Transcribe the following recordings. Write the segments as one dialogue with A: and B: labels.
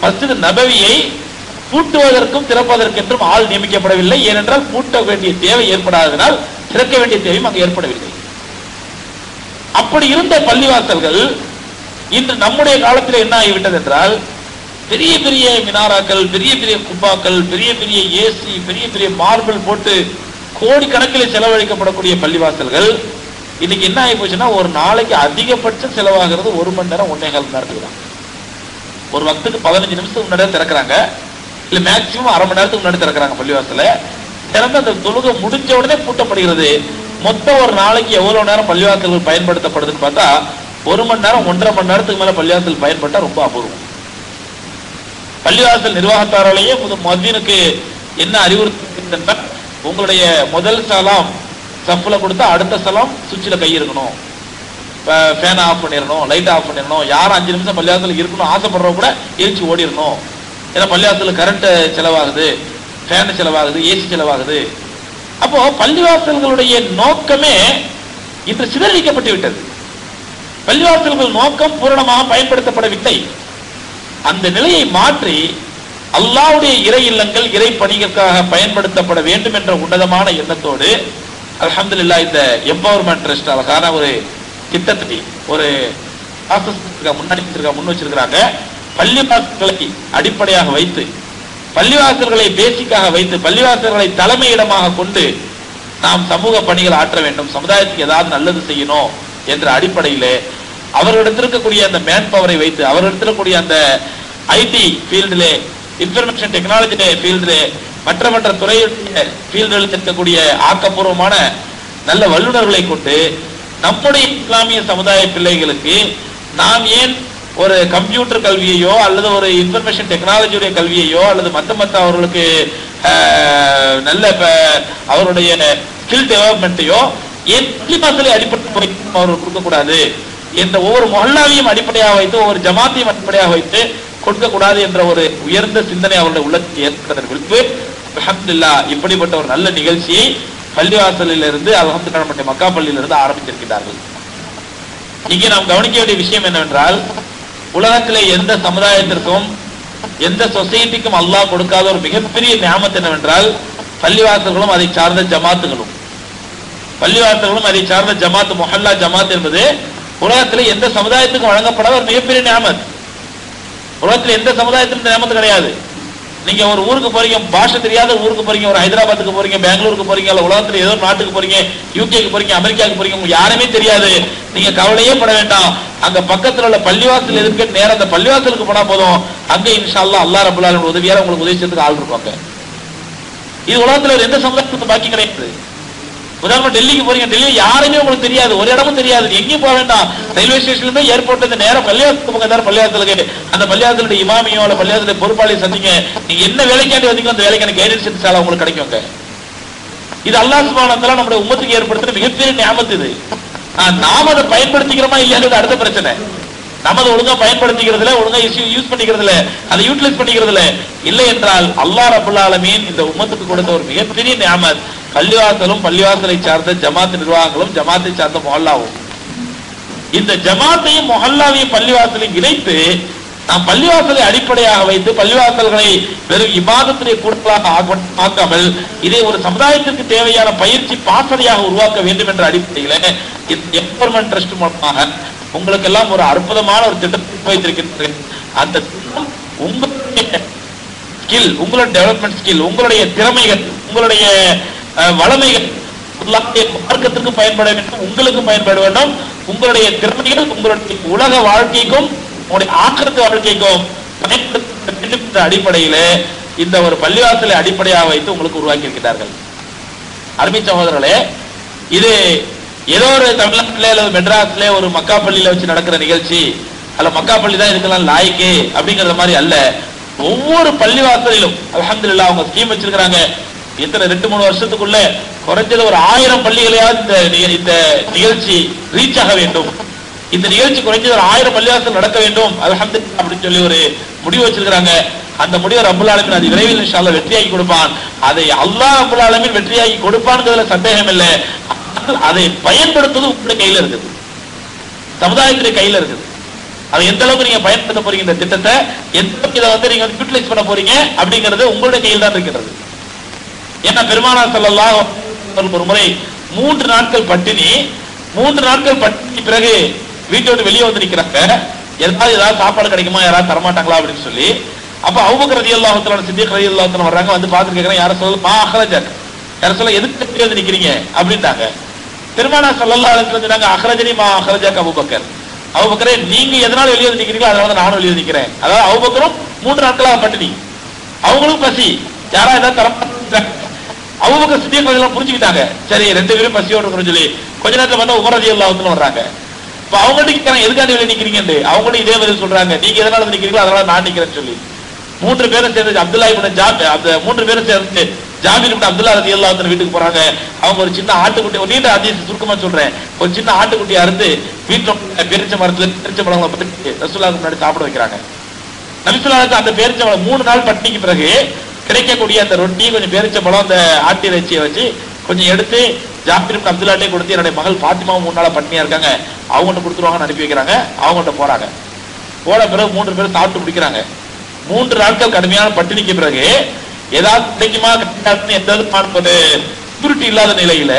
A: மஸ்ஜித் நபவியை பூட்டுவதற்கும் திறப்பதற்கென்றும் ஆள் நியமிக்கப்படவில்லை. ஏனென்றால் பூட்ட வேண்டிய தேவை ஏற்படாததனால் திறக்க வேண்டிய தேவையும் அங்கு ஏற்படவில்லை. அப்படி இருந்த பள்ளிவாசல்கள் இன்று நம்முடைய காலத்தில் என்ன ஆகிவிட்டது என்றால், பெரிய பெரிய மினாராக்கள், பெரிய பெரிய குப்பாக்கள், பெரிய பெரிய ஏசி, பெரிய பெரிய மார்பிள் போட்டு கோடிக்கணக்கில் செலவழிக்கப்படக்கூடிய பள்ளிவாசல்கள் இன்னைக்கு என்ன ஆகி போச்சுன்னா, ஒரு நாளைக்கு அதிகபட்சம் செலவாகிறது 1 மணி நேரம் 1.25 மணி நேரத்துக்கு தான். ஒரு வக்துக்கு 15 நிமிஷத்துக்கு முன்னாடி திறக்கிறாங்க, இல்ல மேக்சிமம் அரை மணி நேரத்துக்கு முன்னாடி திறக்கிறாங்க பள்ளிவாசல. திறந்து அந்த தொழுகை முடிஞ்ச உடனே பூட்டப்படுகிறது. மொத்தம் ஒரு நாளைக்கு எவ்வளவு நேரம் பள்ளிவாசல்கள் பயன்படுத்தப்படுதுன்னு பார்த்தா 1 மணி நேரம் 1.5 மணி நேரத்துக்கு மேல பள்ளிவாசல் பயன்பட்டா ரொம்ப அபூர்வம். பள்ளிவாசல் நிர்வாகத்தாராலேயே மதீனுக்கு என்ன அறிவுறுத்தல், உங்களுடைய முதல் சலாம் சஃப்ல கொடுத்தா அடுத்த சலாம் சுவிட்சில் கை இருக்கணும், ஃபேனை ஆஃப் பண்ணிடணும், லைட் ஆஃப் பண்ணிடணும், யாரும் 5 நிமிஷம் பள்ளிவாசல் இருக்கணும் ஆசைப்படுறவங்க கூட எரிச்சு ஓடிடணும். ஏன்னா பள்ளிவாசல் கரண்ட் செலவாகுது, ஃபேன் செலவாகுது, ஏசி செலவாகுது. அப்போ பள்ளிவாசல்களுடைய நோக்கமே இன்று சிதறடிக்கப்பட்டு விட்டது. பள்ளிவாசல்கள் நோக்கம் பூரணமாக பயன்படுத்தப்படவில்லை. அந்த நிலையை மாற்றி அல்லாஹ்வுடைய இறை இல்லங்கள் இறை பணிகளுக்காக பயன்படுத்தப்பட வேண்டும் என்ற உன்னதமான எண்ணத்தோடு அல்ஹம்துலில்லாஹ் இந்த எம்பவர்மெண்ட் ட்ரஸ்ட் அழகான ஒரு திட்டத்தை ஒரு முன் வச்சிருக்கிறாங்க. பள்ளிவாசல்களை அடிப்படையாக வைத்து, பள்ளிவாசல்களை பேசிக்காக வைத்து, பள்ளிவாசல்களை தலைமையிடமாக கொண்டு நாம் சமூக பணிகள் ஆற்ற வேண்டும், சமுதாயத்துக்கு ஏதாவது நல்லது செய்யணும் என்ற அடிப்படையில் அவர்களிடத்தில் இருக்கக்கூடிய அந்த மேன் பவரை வைத்து, அவர்களிடத்தில் இருக்கக்கூடிய அந்த ஐடி ஃபீல்டிலே, இன்ஃபர்மேஷன் டெக்னாலஜி ஃபீல்டிலே, மற்ற மற்ற துறையுடைய ஃபீல்டுகளில் இருக்கக்கூடிய ஆக்கப்பூர்வமான நல்ல வல்லுநர்களை கொண்டு நம்முடைய இஸ்லாமிய சமுதாய பிள்ளைகளுக்கு நாம் ஏன் ஒரு கம்ப்யூட்டர் கல்வியையோ அல்லது ஒரு இன்ஃபர்மேஷன் டெக்னாலஜியுடைய கல்வியையோ அல்லது மற்ற அவர்களுக்கு நல்ல அவருடைய ஸ்கில் டெவலப்மெண்ட்டையோ ஏன் பள்ளிவாசலை அடிப்படை அவர்கள் கொடுக்கக்கூடாது என்ற ஒவ்வொரு மொஹல்லாவையும் அடிப்படையாக வைத்து, ஒவ்வொரு ஜமாத்தையும் அடிப்படையாக வைத்து கொடுக்கக்கூடாது என்ற ஒரு உயர்ந்த சிந்தனை அவருடைய உள்ளத்தில் ஏற்பட்டதன் விளைவு அல்ஹம்துலில்லாஹ் இப்படிப்பட்ட ஒரு நல்ல நிகழ்ச்சியை பள்ளிவாசலில் இருந்து அல்ஹம்துலில்லாஹ் மக்கா பள்ளியிலிருந்து ஆரம்பித்திருக்கிறார்கள். இங்கே நாம் கவனிக்க வேண்டிய விஷயம் என்னவென்றால், உலகத்திலே எந்த சமுதாயத்திற்கும் எந்த சொசைட்டிக்கும் அல்லாஹ் கொடுக்காத ஒரு மிகப்பெரிய நியாமத் என்னவென்றால் பள்ளிவாசல்களும் அதை சார்ந்த ஜமாத்துகளும். பள்ளிவாசல்களும் அதை சார்ந்த ஜமாத், மொஹல்லா ஜமாத் என்பது உலகத்திலே எந்த சமுதாயத்துக்கும் வழங்கப்படாத ஒரு மிகப்பெரிய நியாமத். உலகத்தில் எந்த சமுதாயத்திலும் நியாமத்து கிடையாது. நீங்க ஒரு ஊருக்கு போறீங்க, பாஷை தெரியாத ஊருக்கு போறீங்க, ஒரு ஹைதராபாத்துக்கு போறீங்க, பெங்களூருக்கு போறீங்க, அல்ல உலகத்துல ஏதோ நாட்டுக்கு போறீங்க, யூகேக்கு போறீங்க, அமெரிக்காவுக்கு போறீங்க, உங்களுக்கு யாருமே தெரியாது, நீங்க கவலையே பட வேண்டாம். அங்க பக்கத்துல உள்ள பள்ளிவாசல் எதுக்கு நேரம் அந்த பள்ளிவாசலுக்கு போனா போதும், அங்க இன்ஷா அல்லாஹ் அல்லாஹ் ரப்பல் ஆலமீன் உதவியால உங்களுக்கு உதவி செய்யறதுக்கு ஆள் இருப்பாங்க. இது உலகத்துல எந்த சமுதாயத்துக்கு பாக்கி கிடையாது. உதாரணமா டெல்லிக்கு போறீங்க, டெல்லி யாருமே உங்களுக்கு தெரியாது, ஒரு இடமும் தெரியாது, எங்கேயும் போக வேண்டாம், ரயில்வே ஸ்டேஷன்ல இருந்து ஏர்போர்ட்ல இருந்து நேரம் பள்ளிவாசலுக்கு போங்க. பள்ளிவாசலுக்கு அந்த பள்ளிவாசலுடைய இமாமியோ அல்ல பள்ளிவாசலுடைய பொறுப்பாளியை சந்திங்க. நீங்க என்ன வேலைக்காண்டி வந்தீங்களோ அந்த வேலைக்கான கைடன்ஸ் உங்களுக்கு கிடைக்குங்க. இது அல்லாஹ் சுப்ஹானஹு வ தஆலா நம்முடைய உம்மத்துக்கு ஏற்படுத்துற மிகப்பெரிய நியாமத். இது நாம அதை பயன்படுத்திக்கிறோமா இல்லையாங்கிறது அடுத்த பிரச்சனை. நம்ம அதை ஒழுங்கா பயன்படுத்திக்கிறதுல, ஒழுங்கா யூஸ் பண்ணிக்கிறதுல, அதை யூட்டிலைஸ் பண்ணிக்கிறதுல இல்லை என்றால் அல்லாஹ் ரப்பல் ஆலமீன் இந்த உம்மத்துக்கு கொடுத்த ஒரு மிகப்பெரிய நியாமத் பள்ளிவாசலும், பள்ளிவாசலை சார்ந்த ஜமாத் நிர்வாகங்களும், ஜமாத்தை சார்ந்த மொஹல்லாவும். இந்த ஜமாத்தையும் மொஹல்லாவையும் பள்ளிவாசலையும் இணைத்து நாம் பள்ளிவாசலை அடிப்படையாக வைத்து பள்ளிவாசல்களை வெறும் இபாதத்துடைய கூட்டங்களாக ஆக்காமல் இதை ஒரு சமுதாயத்திற்கு தேவையான பயிற்சி பாசறையாக உருவாக்க வேண்டும் என்ற அடிப்படையில் எம்பவர்மெண்ட் ட்ரஸ்ட் மூலமாக உங்களுக்கு எல்லாம் ஒரு அற்புதமான ஒரு திட்டத்தை வைத்திருக்கின்றது. அந்த உங்களுடைய ஸ்கில், உங்களுடைய டெவலப்மெண்ட் ஸ்கில், உங்களுடைய திறமைகள், உங்களுடைய வளமைகள் மார்க்கத்திற்கு பயன்பட வேண்டும், உங்களுக்கு பயன்பட வேண்டும். உங்களுடைய திறமைகள் உங்களுடைய உலக வாழ்க்கைக்கும் உங்களுடைய ஆக்கிரத்து வாழ்க்கைக்கும் பயன்படுத்த வேண்டும் என்ற அடிப்படையில இந்த ஒரு பள்ளிவாசலை அடிப்படையாக வைத்து உங்களுக்கு உருவாக்கி இருக்கிறார்கள். அருமை சகோதரர்களே, இது ஏதோ ஒரு தமிழ்நாட்டிலே அல்லது மெட்ராஸ்ல ஒரு மக்கா பள்ளியில வச்சு நடக்கிற நிகழ்ச்சி அல்ல, மக்கா பள்ளி தான் இதுக்கெல்லாம் லாய்க்கு அப்படிங்கிற மாதிரி அல்ல. ஒவ்வொரு பள்ளிவாசலிலும் அல்ஹம்துலில்லாஹ் அவங்க ஸ்கீம் வச்சிருக்கிறாங்க. இத்தனை 2-3 வருஷத்துக்குள்ள குறைஞ்சது ஒரு 1000 பள்ளிகளையாவது இந்த நிகழ்ச்சி ரீச் ஆக வேண்டும், இந்த நிகழ்ச்சி குறைஞ்சது ஒரு 1000 பள்ளிவாசல் நடக்க வேண்டும் அல்ஹம்துலில்லாஹ் அப்படின்னு சொல்லி ஒரு முடிவு வச்சிருக்கிறாங்க. அந்த முடிவை ரப்பல் ஆலமீன் அது விரைவில் இன்ஷா அல்லாஹ் வெற்றியாக்கி கொடுப்பான். அதை அல்லாஹ் ரப்பல் ஆலமீன் வெற்றியாக்கி கொடுப்பான்ங்கிறதுல சந்தேகம் இல்லை. அதை பயன்படுத்துவது உங்களுடைய கையில இருக்குது, சமுதாயத்துடைய கையில இருக்குது. அதை எந்த அளவுக்கு நீங்க பயன்படுத்த போறீங்க, இந்த திட்டத்தை எந்த அளவுக்கு இதை வந்து நீங்க யூட்டிலைஸ் பண்ண போறீங்க அப்படிங்கிறது உங்களுடைய கையில் தான் இருக்கிறது. ஏன்னா பெருமானார் ஸல்லல்லாஹு அலைஹி வஸல்லம் ஒரு முறை 3 நாட்கள் பட்டினி, 3 நாட்கள் பட்டினி பிறகு வீட்டை விட்டு வெளியே வந்து நிக்கிறாங்க. ஏதாவது சாப்பாடு கிடைக்குமா, யாராவது தரமாட்டாங்களா அப்படின்னு சொல்லி. அப்ப அபூபக்கர் ரலியல்லாஹு தஆலா சித்திக் ரலியல்லாஹு தஆலா வர்றாங்க, வந்து பார்த்து கேட்கறாங்க, யார சொல்ல மா அஹ்ரஜக், யார சொல்ல எதுக்கு வெளியே வந்து நிக்கிறீங்க அப்படின்ட்டாங்க. பெருமானார் ஸல்லல்லாஹு அலைஹி வஸல்லம் சொன்னாங்க, அஹ்ரஜனி மா அஹ்ரஜக் அபூபக்கர், அபூபக்கரே நீங்க எதனால வெளியே வந்து நிக்கிறீங்களோ அதனால நானும் வெளியே நிக்கிறேன். அதாவது அபூபக்கரும் 3 நாட்களாக பட்டினி, அவங்களும் பசி, யாரா ஏதாவது தரமாட்டாங்க. அபூபக்கர் சித்திக் ரலியல்லாஹு புரிஞ்சுக்கிட்டாங்க, சரி 2 பேரும் பசியோட இருக்கணும்னு சொல்லி கொஞ்ச நேரத்துல பார்த்தா உமர் ரலியல்லாஹு தஆலா வர்றாங்க. இப்ப அவங்கள்ட்ட கேட்கறாங்க எதுக்காண்டி வெளியே நிக்கிறீங்கன்னு, அவங்களும் இதே மாதிரி சொல்றாங்க, நீங்க எதனால வந்து நிக்கிறீங்களோ அதனால நான் நிக்கிறேன்னு சொல்லி. 3 பேரும் சேர்ந்து அப்துல்லா இப்னு ஜாபிர், அந்த 3 பேரும் சேர்ந்து ஜாபிர் இப்னு அப்துல்லா ரலியல்லாஹு தஆலா வீட்டுக்கு போறாங்க. அவங்க ஒரு சின்ன ஆட்டுக்குட்டி, ஒரு நீண்ட ஹதீஸ் சுருக்கமா சொல்றேன், ஒரு சின்ன ஆட்டுக்குட்டியை அறுத்து வீட்டுல பேரிச்ச மரத்துல பேரிச்ச பழங்களை பத்தி ரசூலுல்லாஹ்க்கு முன்னாடி சாப்பிட வைக்கிறாங்க. நபி ஸல்லல்லாஹு அலைஹி வஸல்லம் அந்த பேரிச்ச பழம் 3 நாள் பட்டினிக்கு பிறகு கிடைக்கக்கூடிய அந்த ரொட்டி, கொஞ்சம் பேரிச்ச பழம், அந்த ஆட்டு இறைச்சியை வச்சு கொஞ்சம் எடுத்து ஜாபிர் இப்னு அப்துல்லாட்டே கொடுத்து, என்னுடைய மகள் பாத்திமாவும் 3 நாளா பட்டினியா இருக்காங்க, அவங்கள்ட்ட கொடுத்துருவாங்கன்னு அனுப்பி வைக்கிறாங்க. அவங்கள்ட்ட போறாங்க. போன பிறகு 3 பேரும் சாப்பிட்டு பிடிக்கிறாங்க. 3 நாட்கள் கடுமையான பட்டினிக்கு பிறகு ஏதாவது கிடைக்குமா கிடைக்காதுன்னு எந்த ஒரு செக்யூரிட்டி இல்லாத நிலையில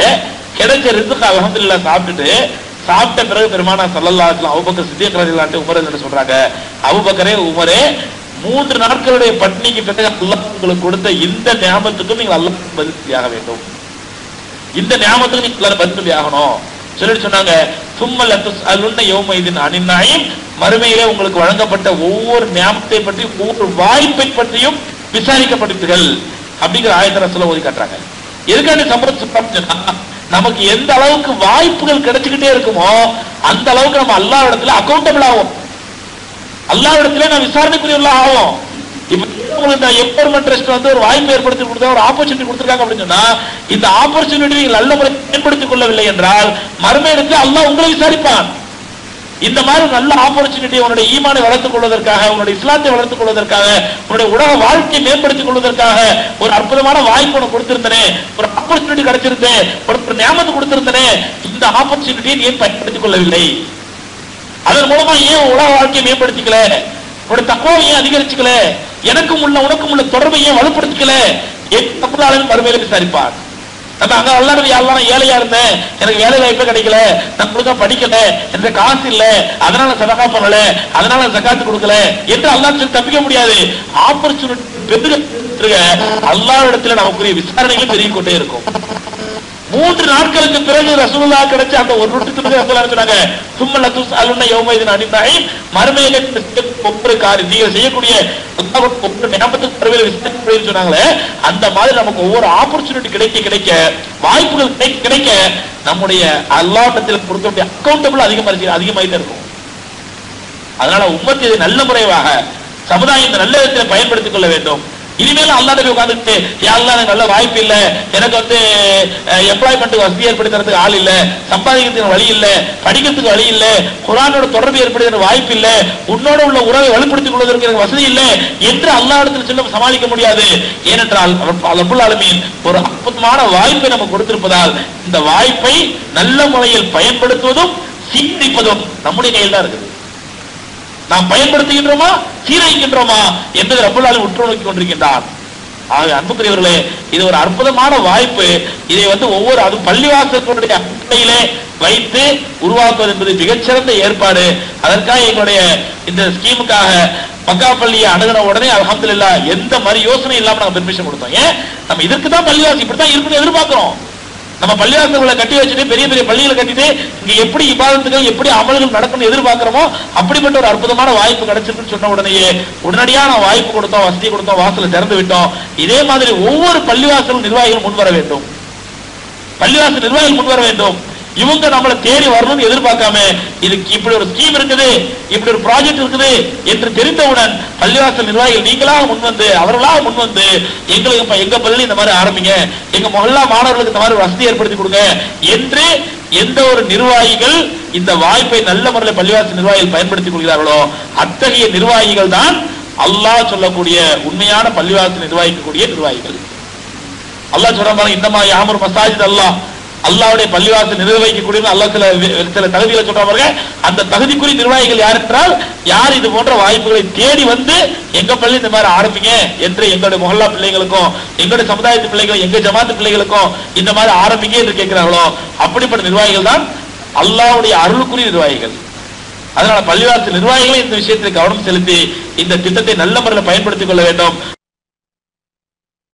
A: கிடைச்ச ரிஸ்க் அல்ஹம்துலில்லாஹ் சாப்பிட்ட பிறகு பெருமானார் ஸல்லல்லாஹு அலைஹி வஸல்லம் அபூபக்கர் சித்திக் ரலியல்லாஹு அன்ஹு உமர் என்று சொல்றாங்க, அபூபக்கரே உமரே 3 நாட்களுடைய பட்டினிக்கு பிறகு அல்லாஹ் உங்களுக்கு கொடுத்த இந்த நியாமத்துக்கு நீங்கள் அல்லாஹ்வுக்கு பதில் சொல்லியாக வேண்டும், இந்த நியாமத்துக்கு நீங்கள் பதில் சொல்லி ஆகணும் சொல்லிட்டு சொன்னாங்க. சும்ம லதுஸ்அலுன்ன யௌமைதின் அனின் நஈம், மறுமையிலே உங்களுக்கு வழங்கப்பட்ட ஒவ்வொரு நியாமத்தை பற்றி, ஒவ்வொரு வாய்ப்பை பற்றியும் விசாரிக்கப்பட்டீர்கள் அப்படிங்கிற ஆயத்தை ரசூலுல்லாஹ் ஓதி காட்டுறாங்க. எதுக்காண்டி சம்பளம், நமக்கு எந்த அளவுக்கு வாய்ப்புகள் கிடைச்சுக்கிட்டே இருக்குமோ அந்த அளவுக்கு நம்ம அல்லாஹ் இடத்துல அக்கௌண்டபிள் ஆகும், அல்லாஹ் இடத்துல நம்ம விசாரணைக்குரியவர்களா ஆகும். இப்ப உங்களுக்கு எம்பவர்மென்ட் ட்ரஸ்ட் வந்து ஒரு வாய்ப்பு ஏற்படுத்தி கொடுத்தா, ஒரு ஆப்பர்ச்சுனிட்டி கொடுத்திருக்காங்க அப்படின்னு சொன்னா, இந்த ஆப்பர்ச்சுனிட்டி நீங்கள் நல்ல முறை பயன்படுத்திக் கொள்ளவில்லை என்றால் மறுமையிடத்தில் அல்லாஹ் உங்களை விசாரிப்பான். இந்த மாதிரி நல்ல ஆப்பர்ச்சுனிட்டி உன்னுடைய ஈமானை வளர்த்துக் கொள்வதற்காக, உன்னுடைய இஸ்லாத்தை வளர்த்துக் கொள்வதற்காக, உன்னுடைய உலக வாழ்க்கையை மேம்படுத்திக் கொள்வதற்காக ஒரு அற்புதமான வாய்ப்பு உனக்கு கொடுத்திருந்தேன், ஒரு ஆப்பர்ச்சுனிட்டி கிடைச்சிருந்தேன், ஒரு நியாமத்தை கொடுத்திருந்தேன், இந்த ஆப்பர்ச்சுனிட்டியை நீ ஏன் பயன்படுத்திக் கொள்ளவில்லை? அதன் மூலமா ஏன் உலக வாழ்க்கையை மேம்படுத்திக்கல? உன்னுடைய தக்வாவை ஏன் அதிகரிச்சுக்கல? எனக்கும் உள்ள உனக்கும் உள்ள தொடர்பை ஏன் வலுப்படுத்திக்கல? தப்புதாலும் மறுமையில விசாரிப்பார். நம்ம அங்க அல்லாஹ் யாரெல்லாம் ஏழையா இருந்தேன், எனக்கு வேலை வாய்ப்பே கிடைக்கல, நான் கொடுக்க படிக்கல, என்ற காசு இல்ல, அதனால சதகா பண்ணல, அதனால ஜகாத் கொடுக்கல என்று அல்லாஹ் சொல்லி தப்பிக்க முடியாது. ஆப்பர்ச்சுனிட்டி அல்லாஹ் இடத்துல நமக்குரிய விசாரணைகள் பெருகிக் கொண்டே இருக்கும். 3 நாட்களுக்கு பிறகு ரசூலுல்லாஹ் கிடைச்ச அந்த ஒரு ரொட்டிக்கு ரசூலுல்லாஹ் சொன்னாங்க, சும்ம லதுஸ்அலுன்ன யௌமைதின் அனின் நஈம், மறுமையிலே ஒவ்வொரு காரியம் நீங்கள் செய்யக்கூடிய ஒவ்வொரு நியாமத்துக்கு மறுமையில விசாரிக்கப்படுன்னு சொன்னாங்களே, அந்த மாதிரி நமக்கு ஒவ்வொரு ஆப்பர்ச்சுனிட்டி கிடைக்க கிடைக்க, வாய்ப்புகள் கிடைக்க நம்முடைய அல்லாஹ்விடத்தில் கொடுக்கக்கூடிய அக்கௌண்டபிள் அதிகமாயிட்டே இருக்கும். அதனால உம்மத் இதை நல்ல முறையாக சமுதாயம் இந்த நல்ல விதத்தில் பயன்படுத்திக் கொள்ள வேண்டும். இனிமேல் அல்லாஹ் நபி உட்கார்ந்துட்டு, யா அல்லாஹ் எனக்கு நல்ல வாய்ப்பு இல்ல, எனக்கு வந்து எம்ப்ளாய்மெண்ட் வசதி ஏற்படுத்துறதுக்கு ஆள் இல்ல, சம்பாதிக்கிறதுக்கு வழி இல்ல, படிக்கிறதுக்கு வழி இல்ல, குர்ஆனோட தொடர்பு ஏற்படுத்த வாய்ப்பு இல்ல, உன்னோட உள்ள உறவை வலுப்படுத்திக் கொள்வதற்கு எனக்கு வசதி இல்லை என்று அல்லாஹ்விடத்தில் சொல்ல சமாளிக்க முடியாது. ஏனென்றால் ரப்புல் ஆலமீன் ஒரு அற்புதமான வாய்ப்பை நமக்கு கொடுத்திருப்பதால் இந்த வாய்ப்பை நல்ல முறையில் பயன்படுத்துவதும் சீரழிப்பதும் நம்முடைய கையில் தான் இருக்குது. நாம் பயன்படுத்துகின்றோமா சீரழிக்கின்றோமா என்பதை ரப்புல் ஆலமீன் உற்று நோக்கிக் கொண்டிருக்கின்றான். ஆக அன்புக்குரியவர்களே, இது ஒரு அற்புதமான வாய்ப்பு. இதை வந்து ஒவ்வொரு அது பள்ளிவாசலுடைய அடிப்படையிலே வைத்து உருவாக்குவது என்பது மிகச்சிறந்த ஏற்பாடு. அதற்காக எங்களுடைய இந்த ஸ்கீமுக்காக மக்கா பள்ளியை அணுகின உடனே அல்ஹம்துலில்லாஹ் எந்த மாதிரி யோசனை இல்லாம நாங்க பெர்மிஷன் கொடுத்தோம். ஏன் நம்ம இதுக்கு தான் பள்ளிவாசல் இப்படித்தான் இருக்குன்னு எதிர்பார்க்கிறோம். நம்ம பள்ளிவாசல்களை கட்டி வச்சுட்டு பெரிய பெரிய பள்ளிகளை கட்டிட்டு இங்க எப்படி இபாதத்துகள் எப்படி அமல்கள் நடக்கும்னு எதிர்பார்க்கிறோமோ அப்படிப்பட்ட ஒரு அற்புதமான வாய்ப்பு கிடைச்சிருக்குன்னு சொன்ன உடனேயே உடனடியான வாய்ப்பு கொடுத்தோம், வசதி கொடுத்தோம், வாசலை திறந்து விட்டோம். இதே மாதிரி ஒவ்வொரு பள்ளிவாசல் நிர்வாகிகள் முன்வர வேண்டும், பள்ளிவாசல் நிர்வாகிகள் முன்வர வேண்டும். இவங்க நம்மளை தேடி வரணும்னு எதிர்பார்க்காம இதுக்கு இப்படி ஒரு ஸ்கீம் இருக்குது, இப்படி ஒரு ப்ராஜெக்ட் இருக்குது என்று தெரிந்தவுடன் பள்ளிவாசல் நிர்வாகிகள் நீங்களாக முன்வந்து அவர்களாக முன்வந்து எங்களுக்கு எங்க பள்ளி இந்த மாதிரி ஆரம்பிங்க, எங்க மொஹல்லா மாணவர்களுக்கு இந்த மாதிரி வசதி ஏற்படுத்தி கொடுங்க என்று எந்த ஒரு நிர்வாகிகள் இந்த வாய்ப்பை நல்ல முறையில் பள்ளிவாசல் நிர்வாகிகள் பயன்படுத்திக் கொள்கிறார்களோ அத்தகைய நிர்வாகிகள் தான் அல்லாஹ் சொல்லக்கூடிய உண்மையான பள்ளிவாசல் நிர்வகிக்கக்கூடிய நிர்வாகிகள். அல்லாஹ் சொல்றாங்க, இன்னமா யாமுரு மசாஜித் அல்லாஹ், அல்லாஹ்வுடைய பள்ளிவாசல் நிர்வகிக்கக்கூடிய அல்லாஹ் சில தகுதிகளை சொல்றாங்க. அந்த தகுதிக்குரிய நிர்வாகிகள் யார் என்றால், யார் இது போன்ற வாய்ப்புகளை தேடி வந்து எங்க பள்ளி இந்த மாதிரி ஆரம்பிங்க என்று எங்களுடைய முஹல்லா பிள்ளைகளுக்கும் எங்களுடைய சமுதாயத்து பிள்ளைகளும் எங்க ஜமாத்து பிள்ளைகளுக்கும் இந்த மாதிரி ஆரம்பிங்க என்று கேட்கிறார்களோ அப்படிப்பட்ட நிர்வாகிகள் தான் அல்லாஹ்வுடைய அருளுக்குரிய நிர்வாகிகள். அதனால பள்ளிவாசல் நிர்வாகிகளை இந்த விஷயத்தில் கவனம் செலுத்தி இந்த திட்டத்தை நல்ல முறையில் பயன்படுத்திக் கொள்ள வேண்டும்.